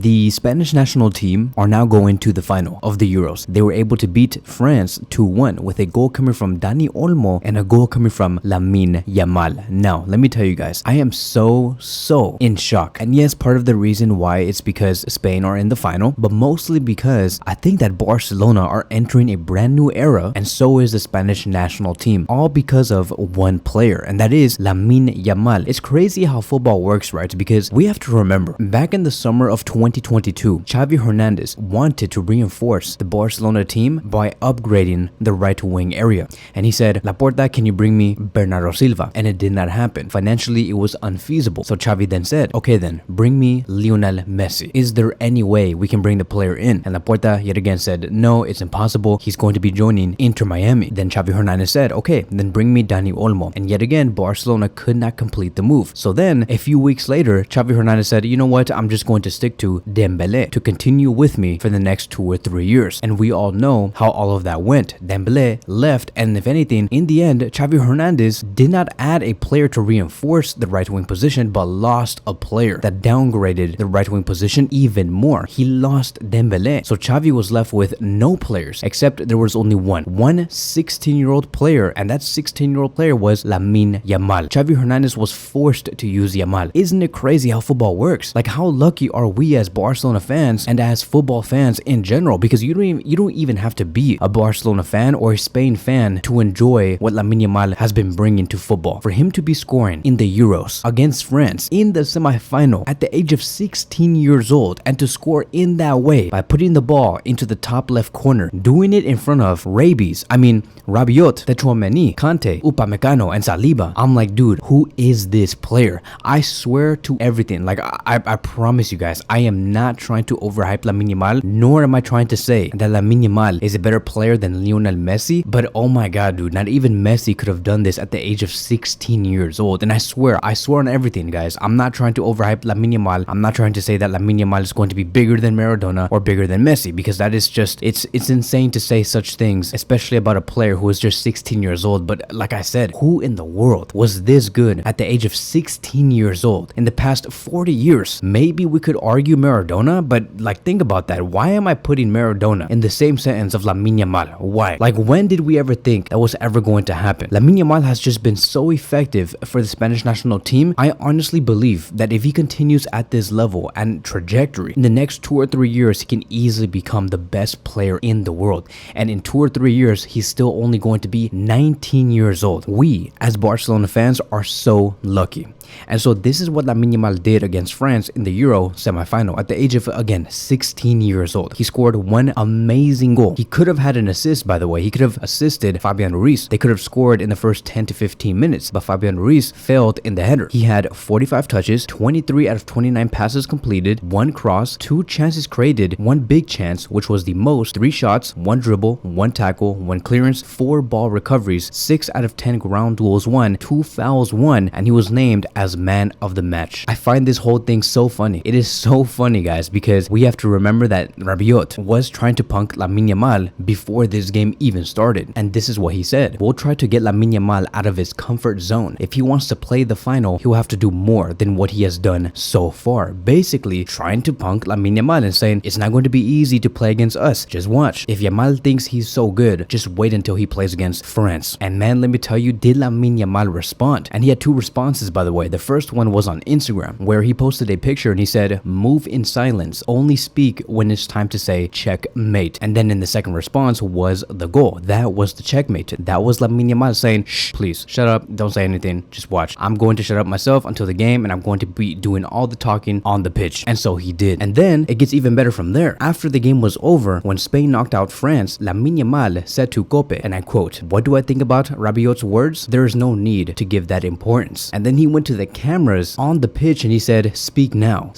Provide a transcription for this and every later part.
the Spanish national team are now going to the final of the Euros. They were able to beat France 2-1 with a goal coming from Dani Olmo and a goal coming from Lamine Yamal. Now, let me tell you guys, I am so in shock. And yes, part of the reason why it's because Spain are in the final, but mostly because I think that Barcelona are entering a brand new era, and so is the Spanish national team, all because of one player, and that is Lamine Yamal. It's crazy how football works, right? Because we have to remember, back in the summer of 2022, Xavi Hernandez wanted to reinforce the Barcelona team by upgrading the right wing area. And he said, Laporta, can you bring me Bernardo Silva? And it did not happen. Financially, it was unfeasible. So Xavi then said, okay then, bring me Lionel Messi. Is there any way we can bring the player in? And Laporta yet again said, no, it's impossible. He's going to be joining Inter Miami. Then Xavi Hernandez said, okay, then bring me Dani Olmo. And yet again, Barcelona could not complete the move. So then, a few weeks later, Xavi Hernandez said, you know what, I'm just going to stick to Dembele to continue with me for the next 2 or 3 years. And we all know how all of that went. Dembele left, and if anything, in the end, Xavi Hernandez did not add a player to reinforce the right wing position, but lost a player that downgraded the right wing position even more. He lost Dembele. So Xavi was left with no players, except there was only one 16-year-old player, and that 16-year-old player was Lamine Yamal. Xavi Hernandez was forced to use Yamal. Isn't it crazy how football works? Like, how lucky are we as Barcelona fans and as football fans in general? Because you don't even have to be a Barcelona fan or a Spain fan to enjoy what Lamine Yamal has been bringing to football. For him to be scoring in the Euros against France in the semifinal at the age of 16 years old, and to score in that way by putting the ball into the top left corner, doing it in front of Rabiot, Tchouaméni, Kante, Upamecano, and Saliba. I'm like, dude, who is this player? I swear to everything. Like, I promise you guys, I am not trying to overhype Lamine Yamal, nor am I trying to say that Lamine Yamal is a better player than Lionel Messi. But oh my god, dude, not even Messi could have done this at the age of 16 years old. And I swear on everything, guys, I'm not trying to overhype Lamine Yamal. I'm not trying to say that Lamine Yamal is going to be bigger than Maradona or bigger than Messi, because that is just, it's insane to say such things, especially about a player who is just 16 years old. But like I said, who in the world was this good at the age of 16 years old? In the past 40 years, maybe we could argue Maradona, but like, think about that. Why am I putting Maradona in the same sentence of Lamine Yamal? Why? Like, when did we ever think that was ever going to happen? Lamine Yamal has just been so effective for the Spanish national team. I honestly believe that if he continues at this level and trajectory, in the next 2 or 3 years, he can easily become the best player in the world. And in 2 or 3 years, he's still only going to be 19 years old. We, as Barcelona fans, are so lucky. And so this is what Lamine Yamal did against France in the Euro semifinal at the age of, again, 16 years old. He scored one amazing goal. He could have had an assist, by the way. He could have assisted Fabian Ruiz. They could have scored in the first 10 to 15 minutes, but Fabian Ruiz failed in the header. He had 45 touches, 23 out of 29 passes completed, 1 cross, 2 chances created, 1 big chance, which was the most, 3 shots, 1 dribble, 1 tackle, 1 clearance, 4 ball recoveries, 6 out of 10 ground duels won, 2 fouls won, and he was named as man of the match. I find this whole thing so funny. It is so funny, guys, because we have to remember that Rabiot was trying to punk Lamine Yamal before this game even started. And this is what he said: we'll try to get Lamine Yamal out of his comfort zone. If he wants to play the final, he'll have to do more than what he has done so far. Basically trying to punk Lamine Yamal and saying, it's not going to be easy to play against us. Just watch. If Yamal thinks he's so good, just wait until he plays against France. And man, let me tell you, did Lamine Yamal respond? And he had 2 responses, by the way. The first one was on Instagram, where he posted a picture and he said, move in silence, only speak when it's time to say checkmate. And then in the second response was the goal. That was the checkmate. That was Lamine Yamal saying, shh, please shut up, don't say anything, just watch. I'm going to shut up myself until the game, and I'm going to be doing all the talking on the pitch. And so he did. And then it gets even better from there. After the game was over, when Spain knocked out France, Lamine Yamal said to Cope, and I quote, what do I think about Rabiot's words? There is no need to give that importance. And then he went to the cameras on the pitch and he said, speak now,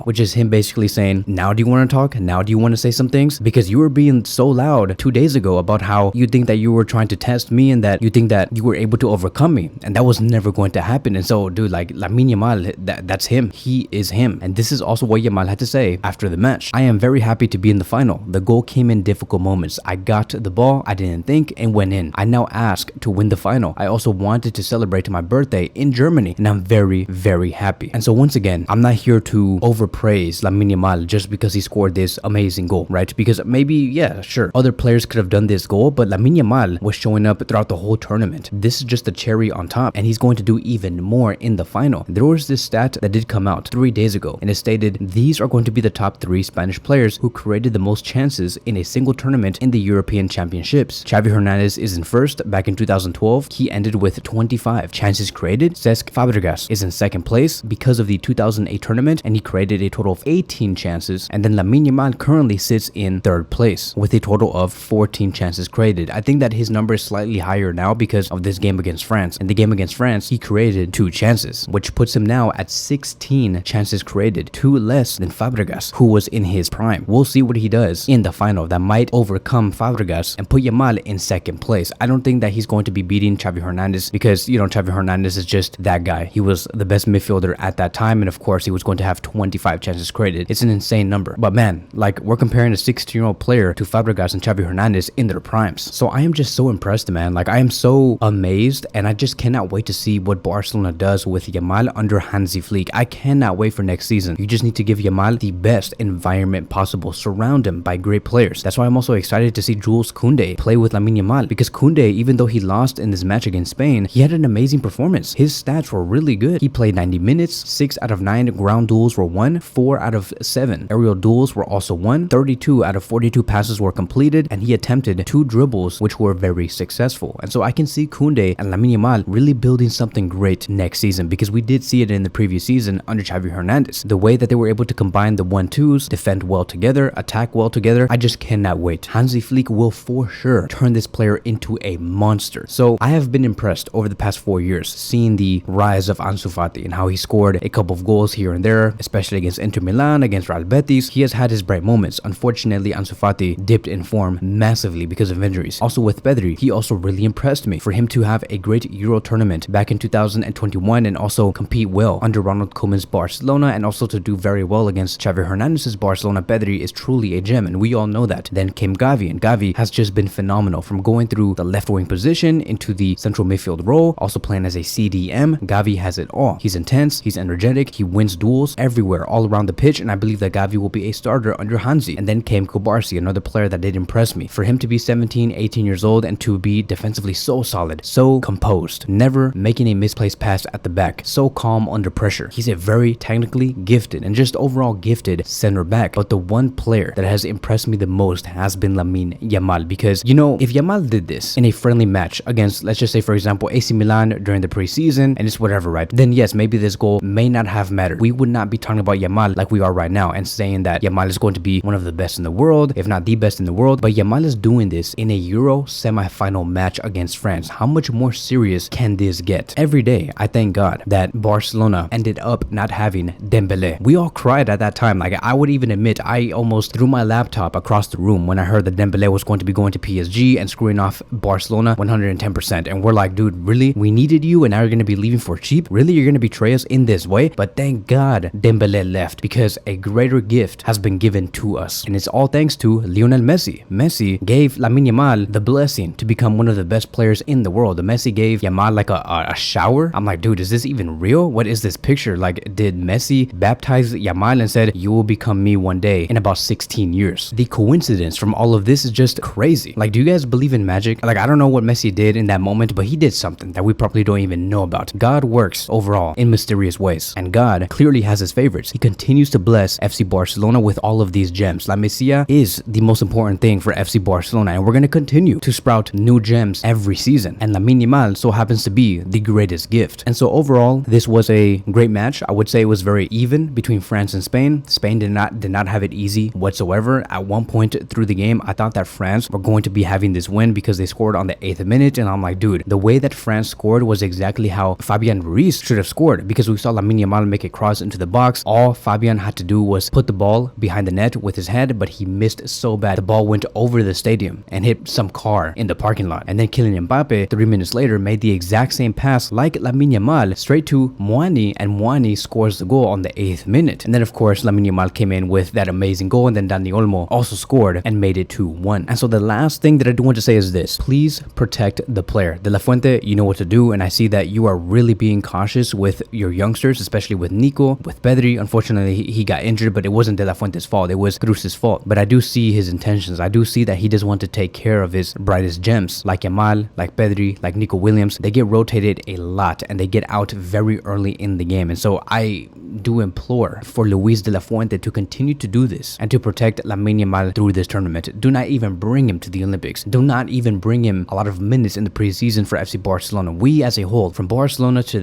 which is him basically saying, now do you want to talk? Now do you want to say some things? Because you were being so loud 2 days ago about how you think that you were trying to test me and that you think that you were able to overcome me, and that was never going to happen. And so, dude, like, Lamine Yamal, that's him. He is him. And this is also what Yamal had to say after the match. I am very happy to be in the final. The goal came in difficult moments. I got the ball, I didn't think, and went in. I now ask to win the final. I also wanted to celebrate my birthday in Germany, and I'm very, very happy. And so once again, I'm not here to overpraise praise Lamine Yamal just because he scored this amazing goal, right? Because maybe, yeah, sure, other players could have done this goal, but Lamine Yamal was showing up throughout the whole tournament. This is just the cherry on top, and he's going to do even more in the final. There was this stat that did come out 3 days ago, and it stated these are going to be the top 3 Spanish players who created the most chances in a single tournament in the European Championships. Xavi Hernandez is in first. Back in 2012, he ended with 25 chances created. Cesc Fabregas is in second place because of the 2008 tournament, and he created a total of 18 chances. And then Lamine Yamal currently sits in third place with a total of 14 chances created. I think that his number is slightly higher now because of this game against France. In the game against France, he created 2 chances, which puts him now at 16 chances created, 2 less than Fabregas, who was in his prime. We'll see what he does in the final that might overcome Fabregas and put Yamal in second place. I don't think that he's going to be beating Xavi Hernandez because, you know, Xavi Hernandez is just that guy. He was the best midfielder at that time, and of course he was going to have 25 chances created. It's an insane number. But man, like, we're comparing a 16-year-old player to Fabregas and Xavi Hernandez in their primes. So I am just so impressed, man. Like, I am so amazed, and I just cannot wait to see what Barcelona does with Yamal under Hansi Flick. I cannot wait for next season. You just need to give Yamal the best environment possible. Surround him by great players. That's why I'm also excited to see Jules Kounde play with Lamine Yamal, because Kounde, even though he lost in this match against Spain, he had an amazing performance. His stats were really good. He played 90 minutes, 6 out of 9 ground duels were won, 4 out of 7 aerial duels were also won, 32 out of 42 passes were completed, and he attempted 2 dribbles, which were very successful. And so I can see Kounde and Lamine Yamal really building something great next season, because we did see it in the previous season under Xavi Hernandez. The way that they were able to combine the 1-2s, defend well together, attack well together, I just cannot wait. Hansi Flick will for sure turn this player into a monster. So I have been impressed over the past 4 years, seeing the rise of Ansu Fati and how he scored a couple of goals here and there, especially against Inter Milan, against Real Betis. He has had his bright moments. Unfortunately, Ansu Fati dipped in form massively because of injuries. Also with Pedri, he also really impressed me. For him to have a great Euro tournament back in 2021 and also compete well under Ronald Koeman's Barcelona, and also to do very well against Xavi Hernandez's Barcelona, Pedri is truly a gem, and we all know that. Then came Gavi, and Gavi has just been phenomenal, from going through the left wing position into the central midfield role, also playing as a CDM. Gavi has it all. He's intense, he's energetic, he wins duels everywhere, all around the pitch, and I believe that Gavi will be a starter under Hansi. And then came Kubarsi, another player that did impress me. For him to be 17, 18 years old and to be defensively so solid, so composed, never making a misplaced pass at the back, so calm under pressure. He's a very technically gifted and just overall gifted center back. But the one player that has impressed me the most has been Lamine Yamal, because, you know, if Yamal did this in a friendly match against, let's just say, for example, AC Milan during the preseason, and it's whatever, right? Then yes, maybe this goal may not have mattered. We would not be talking about Yamal like we are right now and saying that Yamal is going to be one of the best in the world, if not the best in the world. But Yamal is doing this in a Euro semi-final match against France. How much more serious can this get? Every day, I thank God that Barcelona ended up not having Dembele. We all cried at that time. Like, I would even admit, I almost threw my laptop across the room when I heard that Dembele was going to be going to PSG and screwing off Barcelona 110%. And we're like, dude, really? We needed you, and now you're going to be leaving for cheap? Really? You're going to betray us in this way? But thank God Dembele left, because a greater gift has been given to us. And it's all thanks to Lionel Messi. Messi gave Lamine Yamal the blessing to become one of the best players in the world. The Messi gave Yamal like a shower. I'm like, dude, is this even real? What is this picture? Like, did Messi baptize Yamal and said, you will become me one day in about 16 years? The coincidence from all of this is just crazy. Like, do you guys believe in magic? Like, I don't know what Messi did in that moment, but he did something that we probably don't even know about. God works overall in mysterious ways, and God clearly has his favorites. He continues to bless FC Barcelona with all of these gems. La Masia is the most important thing for FC Barcelona, and we're going to continue to sprout new gems every season. And Lamine Yamal so happens to be the greatest gift. And so overall, this was a great match. I would say it was very even between France and Spain. Spain did not have it easy whatsoever. At one point through the game, I thought that France were going to be having this win because they scored on the 8th minute, and I'm like, dude, the way that France scored was exactly how Fabian Ruiz should have scored, because we saw Lamine Yamal make a cross into the box. All Fabian had to do was put the ball behind the net with his head, but he missed so bad. The ball went over the stadium and hit some car in the parking lot. And then Kylian Mbappe, 3 minutes later, made the exact same pass like Lamine Yamal straight to Muani, and Muani scores the goal on the 8th minute. And then of course Lamine Yamal came in with that amazing goal, and then Dani Olmo also scored and made it 2-1. And so the last thing that I do want to say is this: please protect the player. De La Fuente, you know what to do, and I see that you are really being cautious with your youngsters, especially with Nico, with Pedri. Unfortunately, unfortunately he got injured, but it wasn't De La Fuente's fault. It was Cruz's fault. But I do see his intentions. I do see that he does want to take care of his brightest gems, like Yamal, like Pedri, like Nico Williams. They get rotated a lot and they get out very early in the game. And so I do implore for Luis De La Fuente to continue to do this and to protect Lamine Yamal through this tournament. Do not even bring him to the Olympics. Do not even bring him a lot of minutes in the preseason for FC Barcelona. We as a whole, from Barcelona to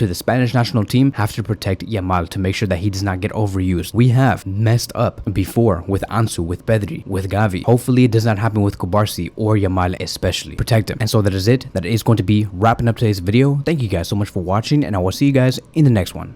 the Spanish national team, have to protect Yamal to make sure that he does not get overused. We have messed up before with Ansu, with Pedri, with Gavi. Hopefully it does not happen with Kubarsi or Yamal especially. Protect him. And so that is it. That is going to be wrapping up today's video. Thank you guys so much for watching, and I will see you guys in the next one.